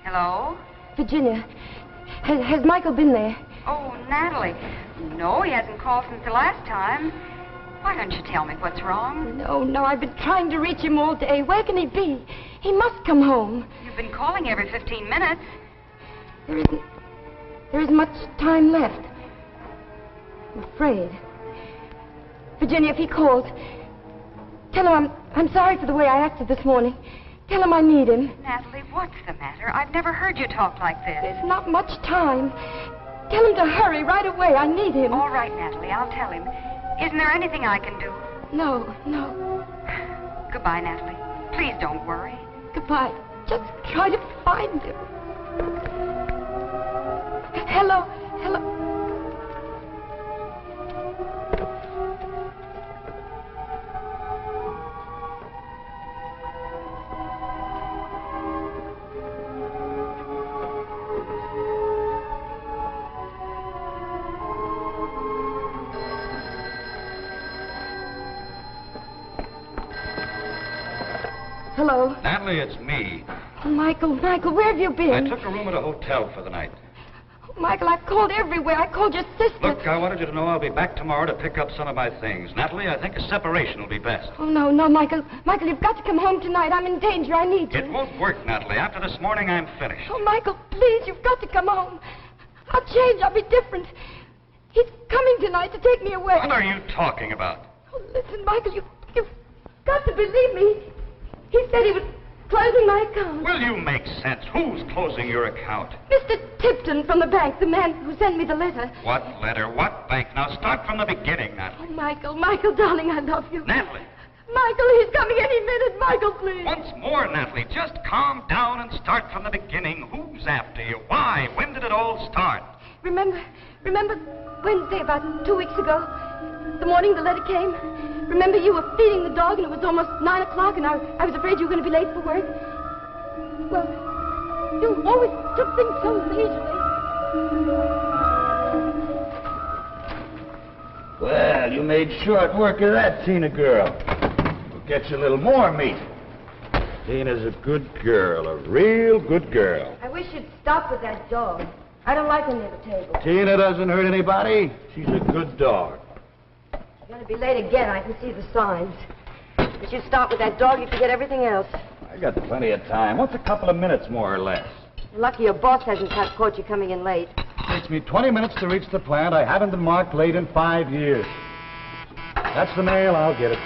Hello? Virginia, has Michael been there? Oh, Natalie. No, he hasn't called since the last time. Why don't you tell me what's wrong? No, I've been trying to reach him all day. Where can he be? He must come home. You've been calling every 15 minutes. There isn't much time left. I'm afraid. Virginia, if he calls, tell him I'm sorry for the way I acted this morning. Tell him I need him. Natalie, what's the matter? I've never heard you talk like this. There's not much time. Tell him to hurry right away. I need him. All right, Natalie, I'll tell him. Isn't there anything I can do? No. Goodbye, Natalie. Please don't worry. Goodbye. Just try to find him. Hello. Hello. Natalie, it's me. Oh, Michael, where have you been? I took a room at a hotel for the night. Oh, Michael, I've called everywhere. I called your sister. Look, I wanted you to know I'll be back tomorrow to pick up some of my things. Natalie, I think a separation will be best. Oh, no, Michael. Michael, you've got to come home tonight. I'm in danger. I need you. It won't work, Natalie. After this morning, I'm finished. Oh, Michael, please, you've got to come home. I'll change. I'll be different. He's coming tonight to take me away. What are you talking about? Oh, listen, Michael, you've got to believe me. He said he was closing my account. Will you make sense? Who's closing your account? Mr. Tipton from the bank, the man who sent me the letter. What letter? What bank? Now start from the beginning, Natalie. Oh, Michael, darling, I love you. Natalie. Michael, he's coming any minute. Michael, please. Once more, Natalie, just calm down and start from the beginning. Who's after you? Why? When did it all start? Remember Wednesday, about 2 weeks ago? The morning the letter came? Remember you were feeding the dog and it was almost 9 o'clock and I was afraid you were going to be late for work? Well, you always took things so leisurely. Well, you made short work of that, Tina girl. We'll get you a little more meat. Tina's a good girl, a real good girl. I wish you'd stop with that dog. I don't like her near the table. Tina doesn't hurt anybody. She's a good dog. You're going to be late again. I can see the signs. If you stop with that dog, you can get everything else. I got plenty of time. What's a couple of minutes, more or less? You're lucky your boss hasn't caught you coming in late. Takes me 20 minutes to reach the plant. I haven't been marked late in 5 years. That's the mail. I'll get it.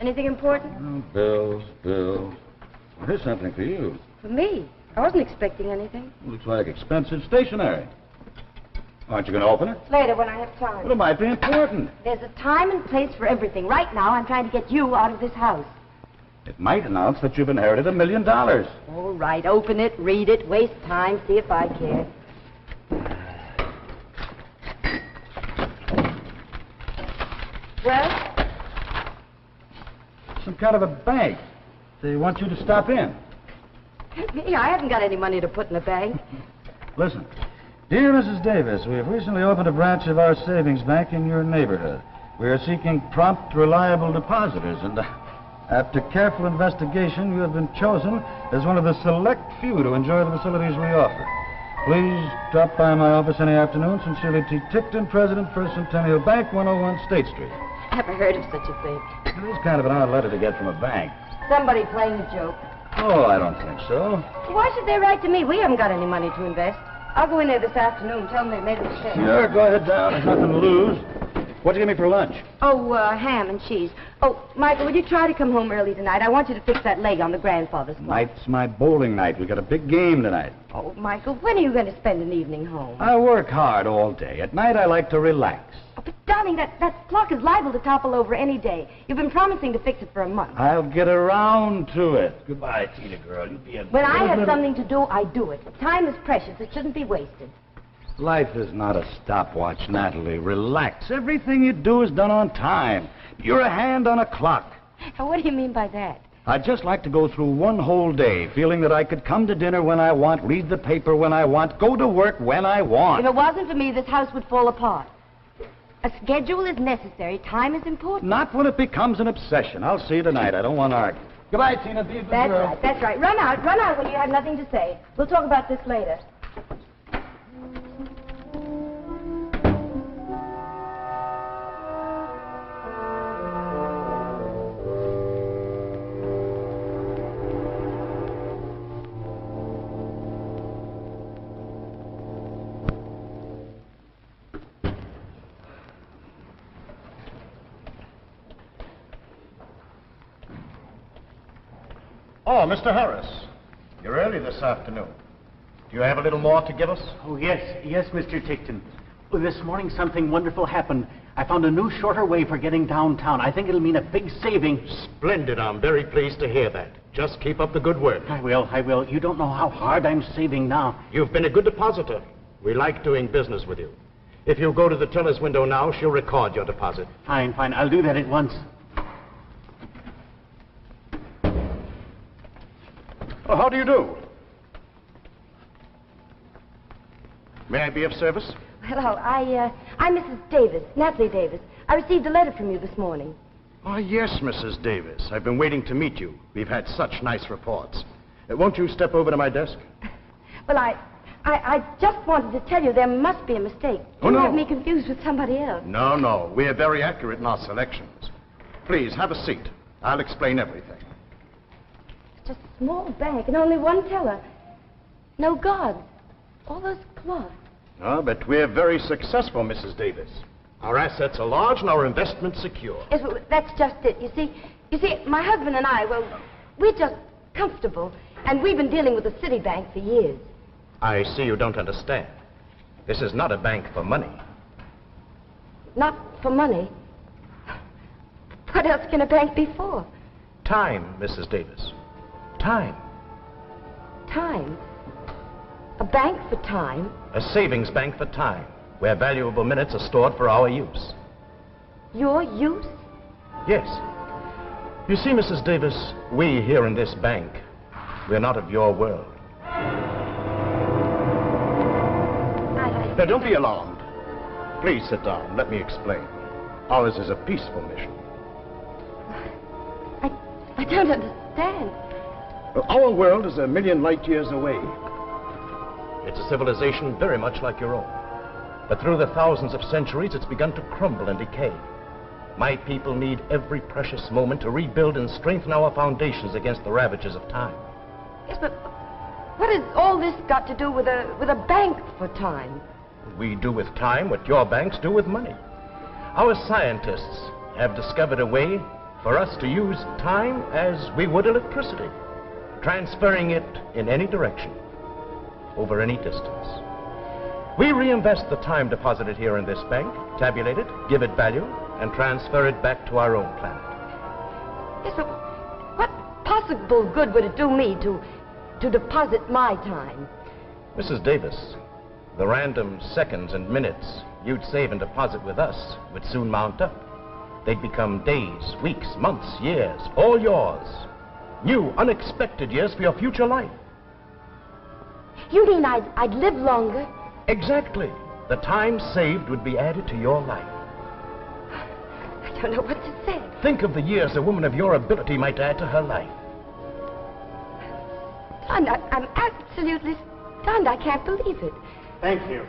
Anything important? Oh, bills. Well, here's something for you. For me? I wasn't expecting anything. Looks like expensive stationery. Aren't you going to open it? Later, when I have time. Well, it might be important. There's a time and place for everything. Right now, I'm trying to get you out of this house. It might announce that you've inherited $1 million. All right, open it, read it, waste time, see if I care. Well? Some kind of a bank. They want you to stop in. Me, I haven't got any money to put in the bank. Listen. Dear Mrs. Davis, we have recently opened a branch of our savings bank in your neighborhood. We are seeking prompt, reliable depositors, and after careful investigation, you have been chosen as one of the select few to enjoy the facilities we offer. Please drop by my office any afternoon. Sincerely, T. Tickton, President, First Centennial Bank, 101 State Street. Never heard of such a thing. It is kind of an odd letter to get from a bank. Somebody playing a joke. Oh, I don't think so. Why should they write to me? We haven't got any money to invest. I'll go in there this afternoon, tell them they made a mistake. Sure, go ahead down. There's nothing to lose. What'd you give me for lunch? Oh, ham and cheese. Oh, Michael, would you try to come home early tonight? I want you to fix that leg on the grandfather's clock. Night's my bowling night. We got a big game tonight. Oh, Michael, when are you going to spend an evening home? I work hard all day. At night, I like to relax. Oh, but, darling, that clock is liable to topple over any day. You've been promising to fix it for a month. I'll get around to it. Goodbye, Tina girl. You be a... When I have something to do, I do it. Time is precious. It shouldn't be wasted. Life is not a stopwatch, Natalie. Relax. Everything you do is done on time. You're a hand on a clock. Now, what do you mean by that? I'd just like to go through one whole day feeling that I could come to dinner when I want, read the paper when I want, go to work when I want. If it wasn't for me, this house would fall apart. A schedule is necessary. Time is important. Not when it becomes an obsession. I'll see you tonight. I don't want to argue. Goodbye, Tina. Be a good girl. That's right. Run out when you have nothing to say. We'll talk about this later. Oh, Mr. Harris, you're early this afternoon. Do you have a little more to give us? Oh, yes, Mr. Tickton. Well, this morning something wonderful happened. I found a new, shorter way for getting downtown. I think it'll mean a big saving. Splendid. I'm very pleased to hear that. Just keep up the good work. I will. You don't know how hard I'm saving now. You've been a good depositor. We like doing business with you. If you go to the teller's window now, she'll record your deposit. Fine. I'll do that at once. Oh, how do you do? May I be of service? Hello, I'm Mrs. Davis, Natalie Davis. I received a letter from you this morning. Oh, yes, Mrs. Davis. I've been waiting to meet you. We've had such nice reports. Won't you step over to my desk? Well, I just wanted to tell you there must be a mistake. Oh, You no. have me confused with somebody else. No. We're very accurate in our selections. Please, have a seat. I'll explain everything. It's just a small bank and only one teller. No guards. All those cloths. Oh, but we're very successful, Mrs. Davis. Our assets are large and our investments secure. Yes, well, that's just it. You see, my husband and I, well, we're just comfortable, and we've been dealing with the city bank for years. I see you don't understand. This is not a bank for money. Not for money. What else can a bank be for? Time, Mrs. Davis. Time. Time. A bank for time. A savings bank for time, where valuable minutes are stored for our use. Your use? Yes. You see, Mrs. Davis, we here in this bank, we're not of your world. Now, don't be alarmed. Please sit down. Let me explain. Ours is a peaceful mission. I don't understand. Our world is 1,000,000 light years away. It's a civilization very much like your own. But through the thousands of centuries, it's begun to crumble and decay. My people need every precious moment to rebuild and strengthen our foundations against the ravages of time. Yes, but what has all this got to do with a bank for time? We do with time what your banks do with money. Our scientists have discovered a way for us to use time as we would electricity, transferring it in any direction, over any distance. We reinvest the time deposited here in this bank, tabulate it, give it value, and transfer it back to our own planet. Yes, but what possible good would it do me to deposit my time? Mrs. Davis, the random seconds and minutes you'd save and deposit with us would soon mount up. They'd become days, weeks, months, years, all yours. New, unexpected years for your future life. You mean I'd live longer? Exactly. The time saved would be added to your life. I don't know what to say. Think of the years a woman of your ability might add to her life. Stunned. I'm absolutely stunned. I can't believe it. Thank you.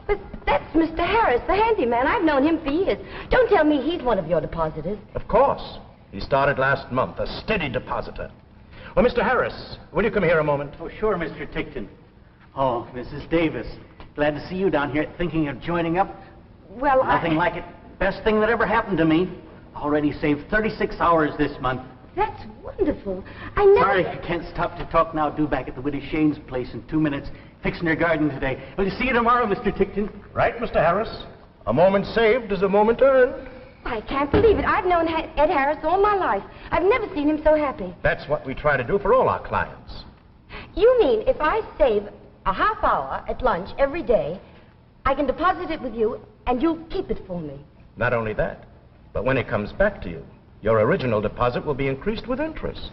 But that's Mr. Harris, the handyman. I've known him for years. Don't tell me he's one of your depositors. Of course. He started last month, a steady depositor. Well, Mr. Harris, will you come here a moment? Oh, sure, Mr. Tickton. Oh, Mrs. Davis. Glad to see you down here thinking of joining up. Well, Nothing like it. Best thing that ever happened to me. Already saved 36 hours this month. That's wonderful. I never... Sorry I can't stop to talk now. Due back at the Widow Shane's place in 2 minutes. Fixing her garden today. Will you see you tomorrow, Mr. Tickton? Right, Mr. Harris. A moment saved is a moment earned. I can't believe it. I've known Ed Harris all my life. I've never seen him so happy. That's what we try to do for all our clients. You mean if I save a half hour at lunch every day, I can deposit it with you and you'll keep it for me? Not only that, but when it comes back to you, Your original deposit will be increased with interest.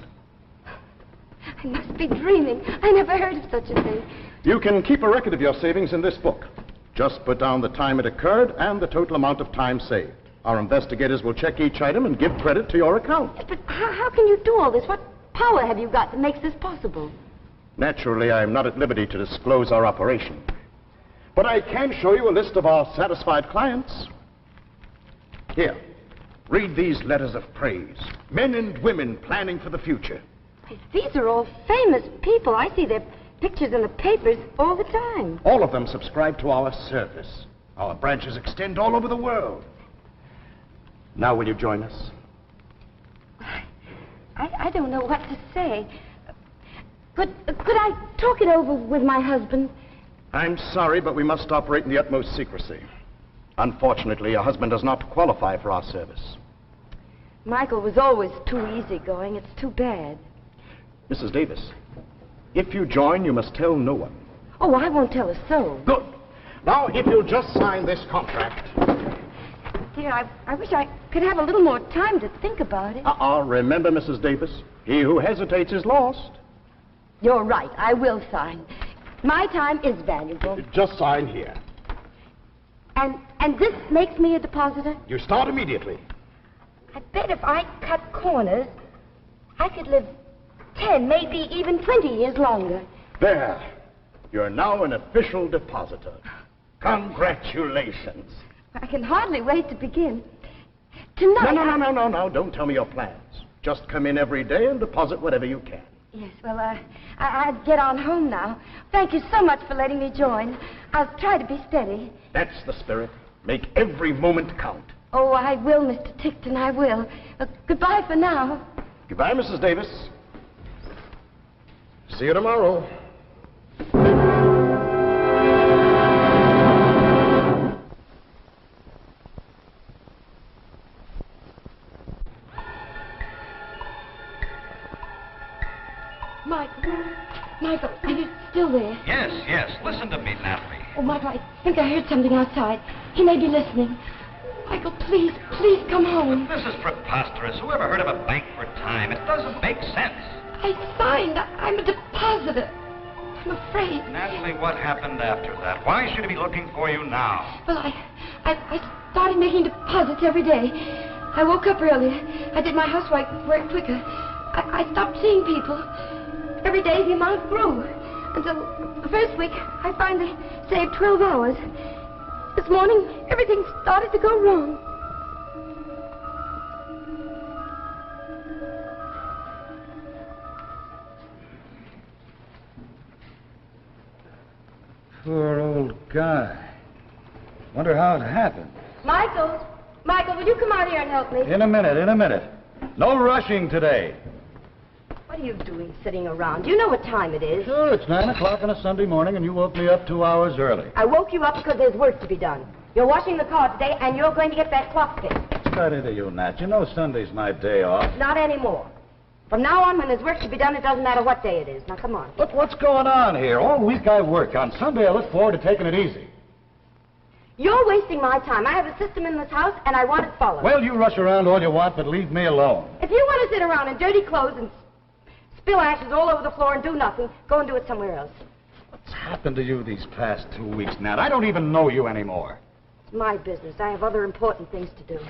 I must be dreaming. I never heard of such a thing. You can keep a record of your savings in this book. Just put down the time it occurred and the total amount of time saved. Our investigators will check each item and give credit to your account. But how can you do all this? What power have you got that makes this possible? Naturally, I am not at liberty to disclose our operation. But I can show you a list of our satisfied clients. Here, read these letters of praise. Men and women planning for the future. These are all famous people. I see their pictures in the papers all the time. All of them subscribe to our service. Our branches extend all over the world. Now will you join us? I don't know what to say. Could I talk it over with my husband? I'm sorry, but we must operate in the utmost secrecy. Unfortunately, your husband does not qualify for our service. Michael was always too easygoing. It's too bad. Mrs. Davis, if you join, you must tell no one. Oh, I won't tell a soul. Good. Now, if you'll just sign this contract. Dear, I wish I could have a little more time to think about it. Remember, Mrs. Davis, he who hesitates is lost. You're right. I will sign. My time is valuable. Just sign here. And this makes me a depositor? You start immediately. I bet if I cut corners, I could live 10, maybe even 20 years longer. There. You're now an official depositor. Congratulations. I can hardly wait to begin. Tonight... No. Don't tell me your plans. Just come in every day and deposit whatever you can. Yes, well, I'd get on home now. Thank you so much for letting me join. I'll try to be steady. That's the spirit. Make every moment count. Oh, I will, Mr. Tickton, I will. Goodbye for now. Goodbye, Mrs. Davis. See you tomorrow. Michael, are you still there? Yes. Listen to me, Natalie. Oh, Michael, I think I heard something outside. He may be listening. Michael, please come home. This is preposterous. Who ever heard of a bank for time? It doesn't make sense. I signed. I'm a depositor. I'm afraid. Natalie, what happened after that? Why should he be looking for you now? Well, I started making deposits every day. I woke up early. I did my housework quicker. I stopped seeing people. Every day the amount grew. Until the first week, I finally saved 12 hours. This morning, everything started to go wrong. Poor old guy. Wonder how it happened. Michael, will you come out here and help me? In a minute. No rushing today. What are you doing sitting around? Do you know what time it is? Sure, it's 9 o'clock on a Sunday morning, and you woke me up 2 hours early. I woke you up because there's work to be done. You're washing the car today, and you're going to get that clock fixed. What's got into you, Nat? You know Sunday's my day off. Not anymore. From now on, when there's work to be done, it doesn't matter what day it is. Now, come on. Look, what's going on here? All week I work. On Sunday I look forward to taking it easy. You're wasting my time. I have a system in this house, and I want it followed. Well, you rush around all you want, but leave me alone. If you want to sit around in dirty clothes and spill ashes all over the floor and do nothing, go and do it somewhere else. What's happened to you these past 2 weeks, Nat? I don't even know you anymore. It's my business. I have other important things to do.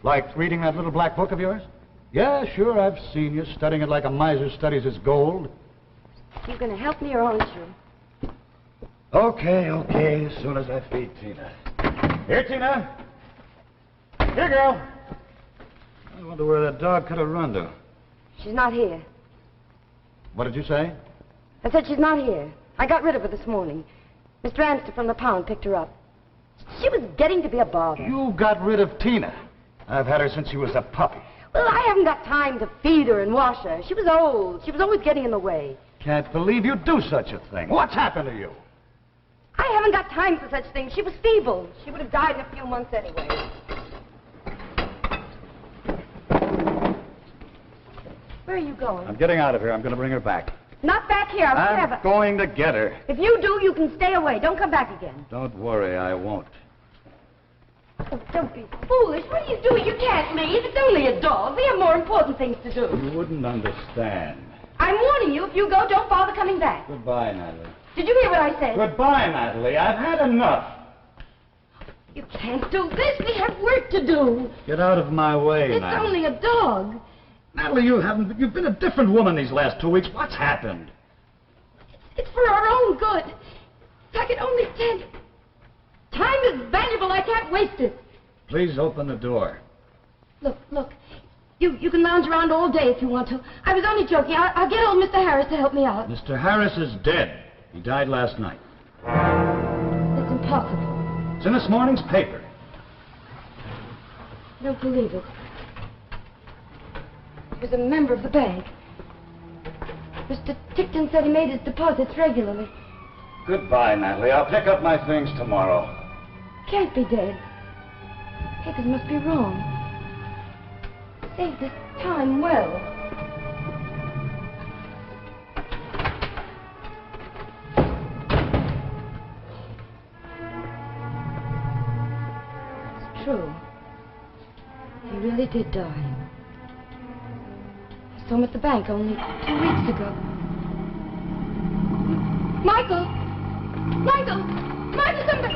Like reading that little black book of yours? Yeah, sure, I've seen you studying it like a miser studies his gold. You going to help me or aren't you? Okay, as soon as I feed Tina. Here, Tina. Here, girl. I wonder where that dog could have run to. She's not here. What did you say? I said she's not here. I got rid of her this morning. Mr. Anster from the pound picked her up. She was getting to be a bother. You got rid of Tina. I've had her since she was a puppy. Well, I haven't got time to feed her and wash her. She was old. She was always getting in the way. Can't believe you'd do such a thing. What's happened to you? I haven't got time for such things. She was feeble. She would have died in a few months anyway. Where are you going? I'm getting out of here. I'm going to bring her back. Not back here. I'm going to get her. If you do, you can stay away. Don't come back again. Don't worry, I won't. Oh, don't be foolish. What are you doing? You can't leave. It's only a dog. We have more important things to do. You wouldn't understand. I'm warning you. If you go, don't bother coming back. Goodbye, Natalie. Did you hear what I said? Goodbye, Natalie. I've had enough. You can't do this. We have work to do. Get out of my way, It's Natalie. only a dog. Natalie, you've been a different woman these last 2 weeks. What's happened? It's for our own good. If I could only tell you. Time is valuable. I can't waste it. Please open the door. Look. You can lounge around all day if you want to. I was only joking. I'll get old Mr. Harris to help me out. Mr. Harris is dead. He died last night. It's impossible. It's in this morning's paper. I don't believe it. He was a member of the bank. Mr. Tickton said he made his deposits regularly. Goodbye, Natalie. I'll pick up my things tomorrow. Can't be dead. Papers must be wrong. Saved his time well. It's true. He really did die. I saw him at the bank only 2 weeks ago. Michael! Michael, somebody!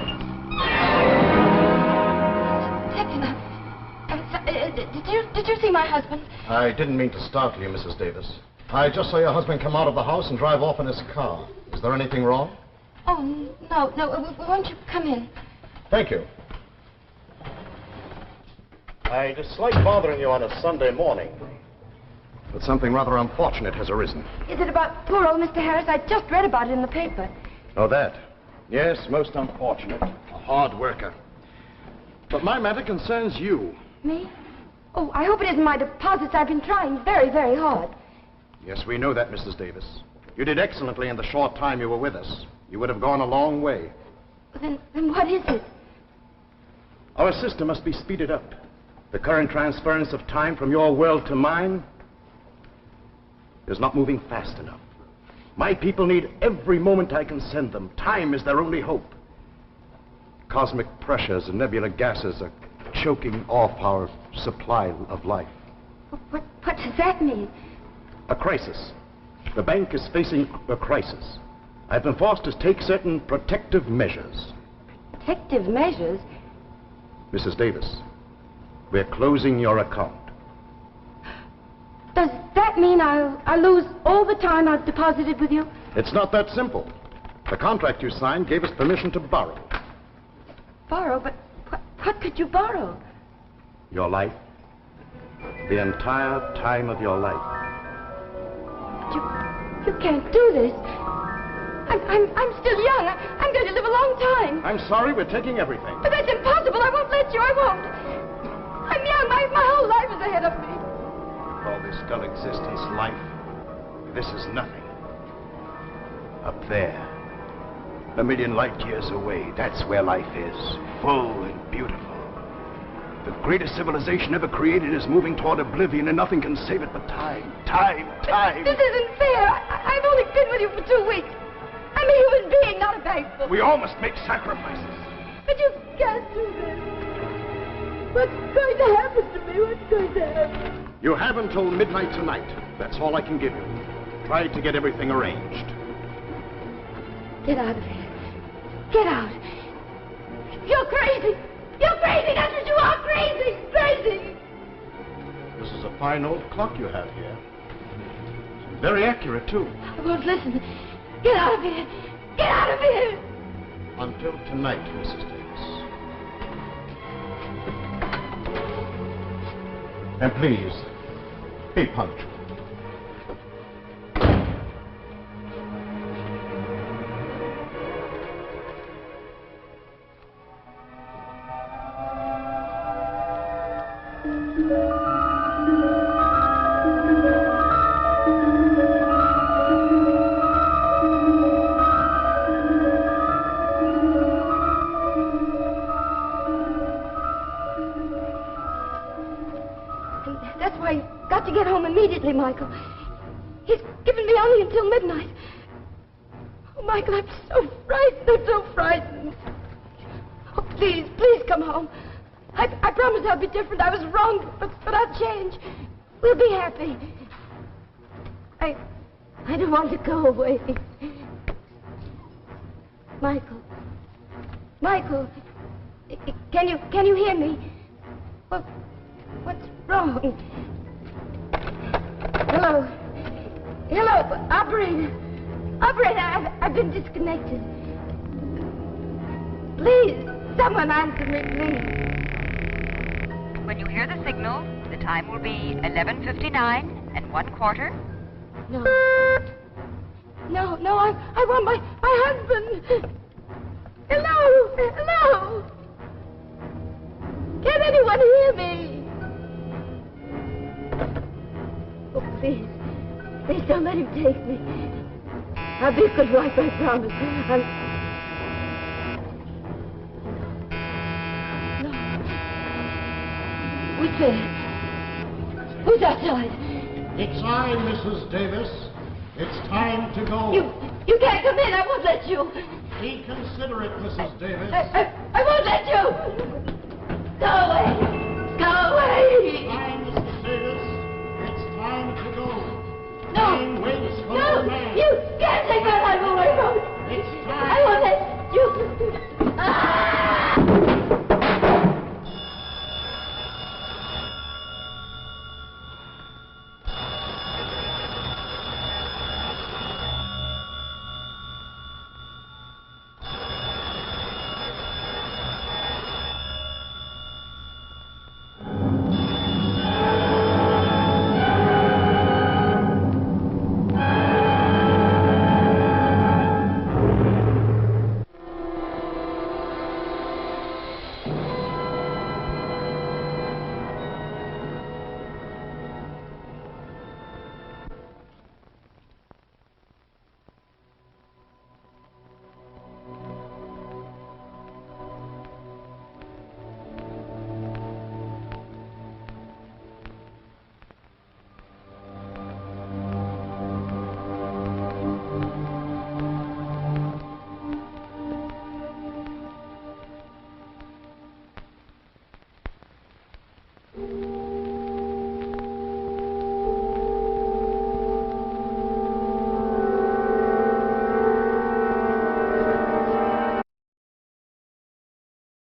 Tickton, did you see my husband? I didn't mean to startle you, Mrs. Davis. I just saw your husband come out of the house and drive off in his car. Is there anything wrong? Oh, no. Won't you come in? Thank you. I dislike bothering you on a Sunday morning, but something rather unfortunate has arisen. Is it about poor old Mr. Harris? I just read about it in the paper. Oh, that? Yes, most unfortunate. A hard worker. But my matter concerns you. Me? Oh, I hope it isn't my deposits. I've been trying very, very hard. Yes, we know that, Mrs. Davis. You did excellently in the short time you were with us. You would have gone a long way. Then what is it? Our system must be speeded up. The current transference of time from your world to mine is not moving fast enough. My people need every moment I can send them. Time is their only hope. Cosmic pressures and nebula gases are choking off our supply of life. What does that mean? A crisis. The bank is facing a crisis. I've been forced to take certain protective measures. Protective measures? Mrs. Davis, we're closing your account. Does that mean I'll lose all the time I've deposited with you? It's not that simple. The contract you signed gave us permission to borrow. Borrow? But what could you borrow? Your life. The entire time of your life. You can't do this. I'm still young. I'm going to live a long time. I'm sorry, we're taking everything. But that's impossible. I won't let you. I won't. I'm young. My whole life is ahead of me. All this dull existence, life, this is nothing. Up there, a million light years away, that's where life is, full and beautiful. The greatest civilization ever created is moving toward oblivion, and nothing can save it but time. Time. This isn't fair. I've only been with you for 2 weeks. I'm a human being, not a bank book. We all must make sacrifices. But you can't do this. What's going to happen to me? What's going to happen? You have until midnight tonight. That's all I can give you. Try to get everything arranged. Get out of here. Get out. You're crazy. You're crazy. That's what you are. Crazy. This is a fine old clock you have here. Very accurate, too. I won't listen. Get out of here. Get out of here. Until tonight, Mrs. Davis. And please, be punctual. That's why you've got to get home immediately, Michael. He's given me only until midnight. Oh, Michael, I'm so frightened. Oh, please come home. I promise I'll be different. I was wrong, but I'll change. We'll be happy. I don't want to go away. Michael, can you hear me? What's wrong? Hello, operator, I've been disconnected. Please, someone answer me, please. When you hear the signal, the time will be 11:59 1/4. No, I want my husband. Hello. Can anyone hear me? Oh, please don't let him take me. I'll be a good wife, I promise. No. Who's there? Who's outside? It's I, Mrs. Davis. It's time to go. You can't come in. I won't let you. Be considerate, Mrs. Davis. I won't let you. Go away. Time, Mrs. Davis. It's time to go. No. Time waits for no man. You can't take my life away from me. It's time. I won't let you.